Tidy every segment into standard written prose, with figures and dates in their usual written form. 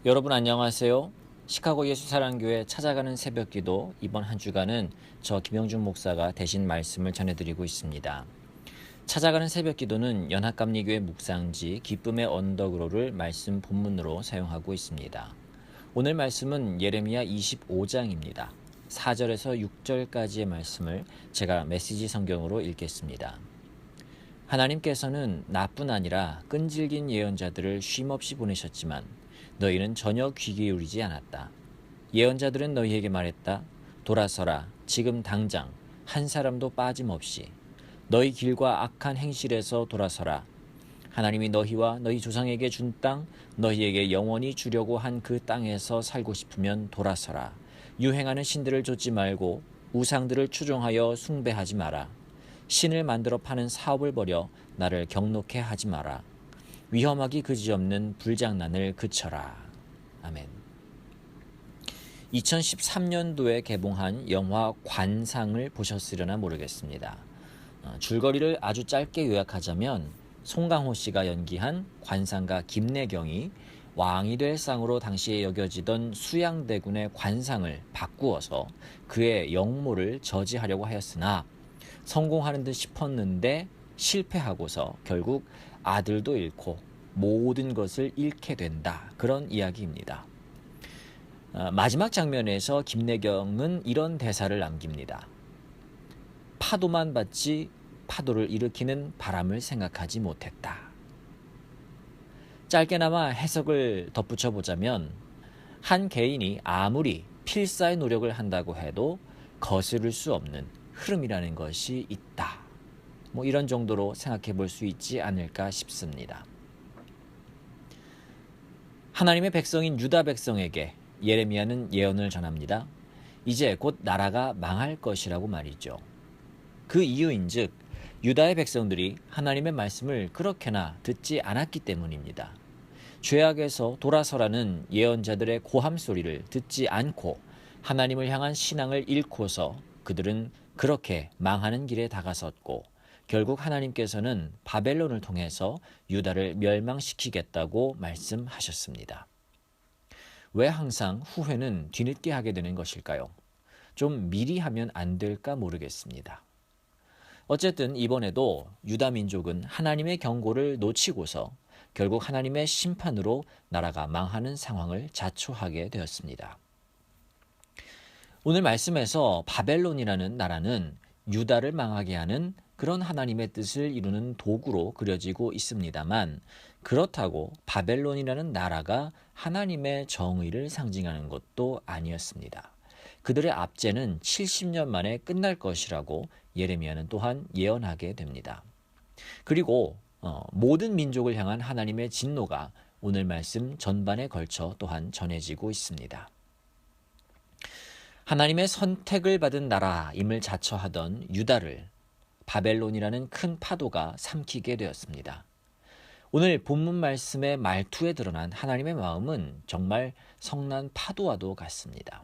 여러분 안녕하세요. 시카고 예수사랑교회 찾아가는 새벽기도 이번 한 주간은 저 김영준 목사가 대신 말씀을 전해드리고 있습니다. 찾아가는 새벽기도는 연합감리교회 묵상지 기쁨의 언덕으로를 말씀 본문으로 사용하고 있습니다. 오늘 말씀은 예레미야 25장입니다. 4절에서 6절까지의 말씀을 제가 메시지 성경으로 읽겠습니다. 하나님께서는 나뿐 아니라 끈질긴 예언자들을 쉼없이 보내셨지만 너희는 전혀 귀 기울이지 않았다. 예언자들은 너희에게 말했다. 돌아서라. 지금 당장 한 사람도 빠짐없이 너희 길과 악한 행실에서 돌아서라. 하나님이 너희와 너희 조상에게 준 땅, 너희에게 영원히 주려고 한 그 땅에서 살고 싶으면 돌아서라. 유행하는 신들을 좇지 말고 우상들을 추종하여 숭배하지 마라. 신을 만들어 파는 사업을 벌여 나를 경록해 하지 마라. 위험하기 그지없는 불장난을 그쳐라. 아멘. 2013년도에 개봉한 영화 관상을 보셨으려나 모르겠습니다. 줄거리를 아주 짧게 요약하자면 송강호 씨가 연기한 관상가 김내경이 왕이 될 상으로 당시에 여겨지던 수양대군의 관상을 바꾸어서 그의 영모를 저지하려고 하였으나 성공하는 듯 싶었는데 실패하고서 결국 아들도 잃고 모든 것을 잃게 된다. 그런 이야기입니다. 마지막 장면에서 김내경은 이런 대사를 남깁니다. 파도만 봤지 파도를 일으키는 바람을 생각하지 못했다. 짧게나마 해석을 덧붙여 보자면 한 개인이 아무리 필사의 노력을 한다고 해도 거스를 수 없는 흐름이라는 것이 있다. 이런 정도로 생각해 볼 수 있지 않을까 싶습니다. 하나님의 백성인 유다 백성에게 예레미야는 예언을 전합니다. 이제 곧 나라가 망할 것이라고 말이죠. 그 이유인즉 유다의 백성들이 하나님의 말씀을 그렇게나 듣지 않았기 때문입니다. 죄악에서 돌아서라는 예언자들의 고함 소리를 듣지 않고 하나님을 향한 신앙을 잃고서 그들은 그렇게 망하는 길에 다가섰고 결국 하나님께서는 바벨론을 통해서 유다를 멸망시키겠다고 말씀하셨습니다. 왜 항상 후회는 뒤늦게 하게 되는 것일까요? 좀 미리 하면 안 될까 모르겠습니다. 어쨌든 이번에도 유다 민족은 하나님의 경고를 놓치고서 결국 하나님의 심판으로 나라가 망하는 상황을 자초하게 되었습니다. 오늘 말씀에서 바벨론이라는 나라는 유다를 망하게 하는 그런 하나님의 뜻을 이루는 도구로 그려지고 있습니다만 그렇다고 바벨론이라는 나라가 하나님의 정의를 상징하는 것도 아니었습니다. 그들의 압제는 70년 만에 끝날 것이라고 예레미야는 또한 예언하게 됩니다. 그리고 모든 민족을 향한 하나님의 진노가 오늘 말씀 전반에 걸쳐 또한 전해지고 있습니다. 하나님의 선택을 받은 나라임을 자처하던 유다를 바벨론이라는 큰 파도가 삼키게 되었습니다. 오늘 본문 말씀의 말투에 드러난 하나님의 마음은 정말 성난 파도와도 같습니다.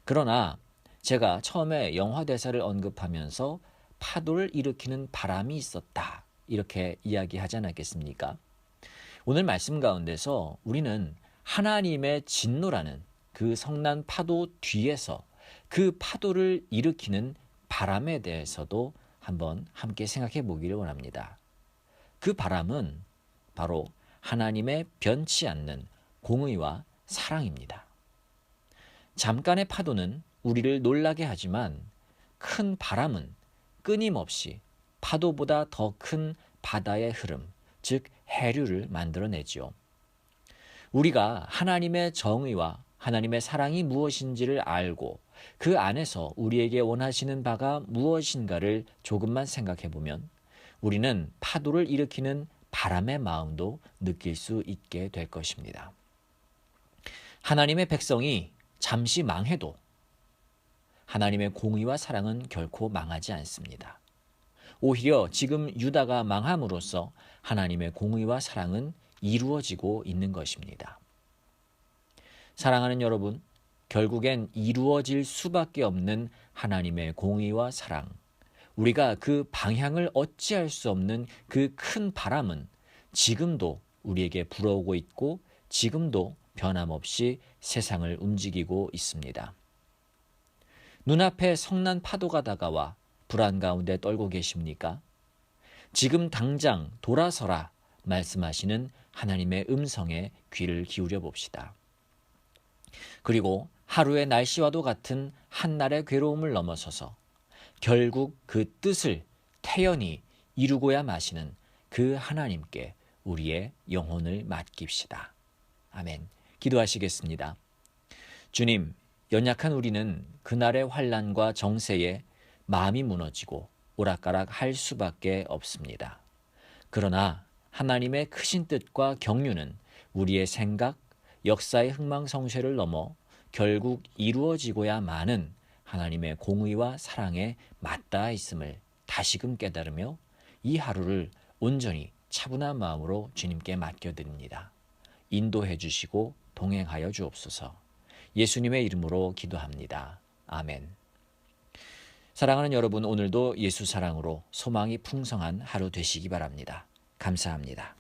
그러나 제가 처음에 영화 대사를 언급하면서 파도를 일으키는 바람이 있었다. 이렇게 이야기하지 않았겠습니까? 오늘 말씀 가운데서 우리는 하나님의 진노라는 그 성난 파도 뒤에서 그 파도를 일으키는 바람에 대해서도 한번 함께 생각해 보기를 원합니다. 그 바람은 바로 하나님의 변치 않는 공의와 사랑입니다. 잠깐의 파도는 우리를 놀라게 하지만 큰 바람은 끊임없이 파도보다 더 큰 바다의 흐름, 즉 해류를 만들어내지요. 우리가 하나님의 정의와 하나님의 사랑이 무엇인지를 알고 그 안에서 우리에게 원하시는 바가 무엇인가를 조금만 생각해 보면 우리는 파도를 일으키는 바람의 마음도 느낄 수 있게 될 것입니다. 하나님의 백성이 잠시 망해도 하나님의 공의와 사랑은 결코 망하지 않습니다. 오히려 지금 유다가 망함으로써 하나님의 공의와 사랑은 이루어지고 있는 것입니다. 사랑하는 여러분, 결국엔 이루어질 수밖에 없는 하나님의 공의와 사랑, 우리가 그 방향을 어찌할 수 없는 그 큰 바람은 지금도 우리에게 불어오고 있고 지금도 변함없이 세상을 움직이고 있습니다. 눈앞에 성난 파도가 다가와 불안 가운데 떨고 계십니까? 지금 당장 돌아서라 말씀하시는 하나님의 음성에 귀를 기울여 봅시다. 그리고 하루의 날씨와도 같은 한날의 괴로움을 넘어서서 결국 그 뜻을 태연히 이루고야 마시는 그 하나님께 우리의 영혼을 맡깁시다. 아멘. 기도하시겠습니다. 주님, 연약한 우리는 그날의 환난과 정세에 마음이 무너지고 오락가락 할 수밖에 없습니다. 그러나 하나님의 크신 뜻과 경륜은 우리의 생각, 역사의 흥망성쇠를 넘어 결국 이루어지고야 마는 하나님의 공의와 사랑에 맞닿아 있음을 다시금 깨달으며 이 하루를 온전히 차분한 마음으로 주님께 맡겨드립니다. 인도해 주시고 동행하여 주옵소서. 예수님의 이름으로 기도합니다. 아멘. 사랑하는 여러분, 오늘도 예수 사랑으로 소망이 풍성한 하루 되시기 바랍니다. 감사합니다.